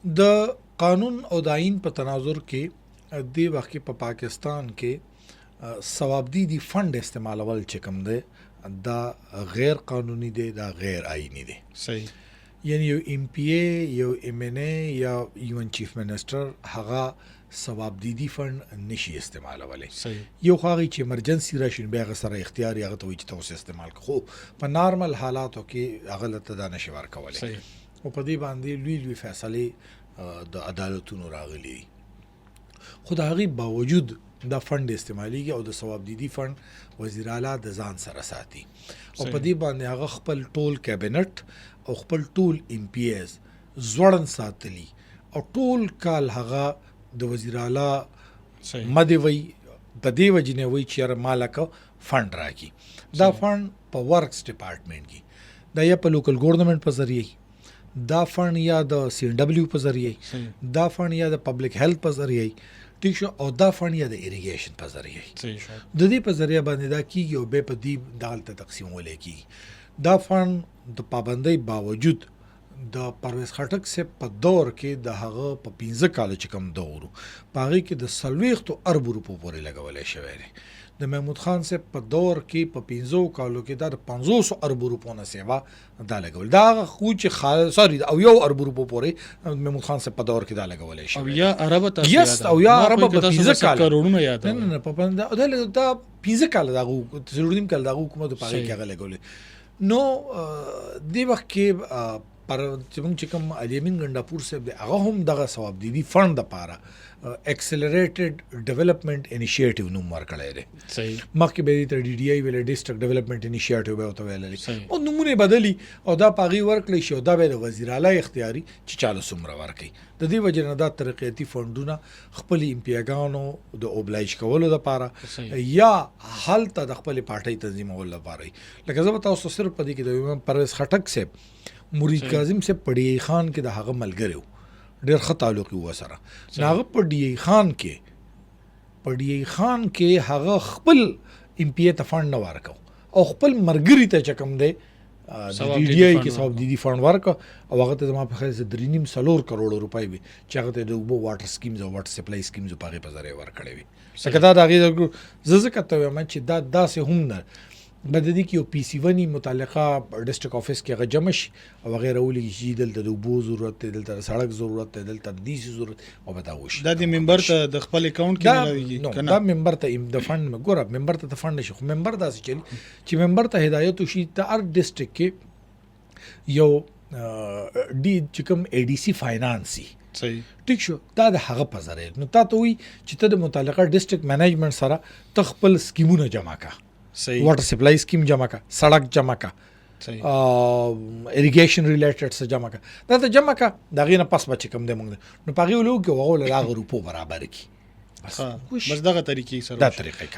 د قانون او د آئین په تناظر کې دې وخت کې په پاکستان کې ثوابدیدي فند استعمالول چې کوم دی دا غیر قانوني دی، دا غیر آئینی دی. صحیح. یعنی یو ایم پی ای، یو ایم این ای یا ایون چیف منسٹر هغه ثوابدیدي فند نشي استعمالولی. صحیح. یو خو هغې چې ایمرجنسي راشي نو بیا هغه سره اختیار هغه ته وایي چې تاسو استعمال کړه، خو په نارمل حالاتو کې هغه ته دا نشي ورکولی. صحیح. او په دې باندې لوی لوی فیصلې د عدالتونو راغلي دي. خو د هغې باوجود دا فند استعمالیږي او د ثوابدیدي فند وزیر اعلی د ځان سره ساتي او په دې باندې هغه خپل ټول کابینټ او خپل ټول ایم پی ایز ځوړن ساتلی او ټول کال هغه د وزیر اعلی مدې وی د دې وجې نه وی چې یاره ما لکه فند راکړي. دا فند په ورکس ډپارټمنټ کې دا یا په لوکل ګورنمنټ په ذریعه دا فند یا د سی ان ډبلیو په ذریعه دا فند یا د پبلک هیلث په ذریعه ٹھیک شو او دا فند یا د ایریګیشن په ذریعه د دې په ذریعه باندې دا کیږي او به په دې دالته تقسیمول کیږي. دا فند د پابندۍ باوجود د پرویز خټک سے په دور کې د هغه په 15 کال چې کوم دورو په هغې کې د 40 اربو روپو پورې لګولی شوی دی. د محمود خان سے په دور کې په 15 کالو کې دا د 500 اربو روپو نه سیوا دا لګول دا هغه خو چې سوري او 1 اربو روپو پورې محمود خان سے په دور کې دا لګولی شوی او یا عرب ته یس او یا عرب په 15 کال کروڑونه یاد نه په دا 15 کال دا ضروري کال دا حکومت په هغې کې هغه لګولی. نو دې وخت کې پر چې کوم الیمین ګنډاپور صاحب دی هغه هم دغه ثوابدیدي فند دپاره ایکسلریټډ ډیولپمنٹ انیشیټیو نوم ورکړی دی. صحیح. مخکې به یې ته ډي ډي آی ویلی ډسټرکټ ډیولپمنټ انیشیټیو به ورته ویللی او نومونه یې بدلي او دا په هغې ورکړی شي او دا به د وزیر اعلی اختیاري چې چاله څومره ورکوي. د دې وجې نه دا ترقیاتي فنډونه خپلې امپیاګانو د اوبلایج کولو دپاره یا هلته د خپلې پارټۍ تنظیمولو لپاره لکه زه به تاسو صرف په دې کې د امام پرویز خټک صاحب مرید کاظم سے په ډي ای خان کې د هغه ملګری و ډېر ښه تعلق یې ورسره نو هغه په ډي ای خان کې هغه خپل ایم پی ای ته فنډ نه ورکو او خپل مرګري ته چې کوم دی د ډي ډي آی کې ثوابدیدي فنډ ورکو او هغه ته زما په خیال چې 3.5 کروڑ روپۍ وي چې هغه ته د اوبو واټر سکیمز او واټر سپلای سکیمز په هغې په ذریعه ورکړی وي. ځکه دا د هغې زه ځکه ته وایم چې دا داسې هم نه به د دې کې یو پی سی ونی متعلقه ډسټرکټ آفس کې هغه جمع شي او هغې راولېږي چې دلته د اوبو ضرورت دی، دلته د سړک ضرورت دی، دلته د دې ضرورت او به دا وشي. دا د ممبر ته د خپل اکاونټ کې ملاویږي دا ممبر ته د فنډ ګوره ممبر ته فنډ نشي خو ممبر داسې چلي چې ممبر ته هدایت وشي د هر ډسټرکټ کې یو چې کوم اے ډي سی فاینانس وي. صحیح. ټیک شو دا د هغه په ذریعه نو تا ته وایي چې ته د متعلقه ډسټرکټ مینجمنټ سره ته خپل سکیمونه جمع کا. صحیح. واټر سپلای سکیم جمع کا، سړک جمع کا، اریګیشن ریلیټډ څه جمع کا، دا ته جمع کا د هغې نه پس به چې کوم دی مونږ نو په هغې ولو کې هغه له هغه روپو برابر کړي. بس دغه طریقې سره دا طریقه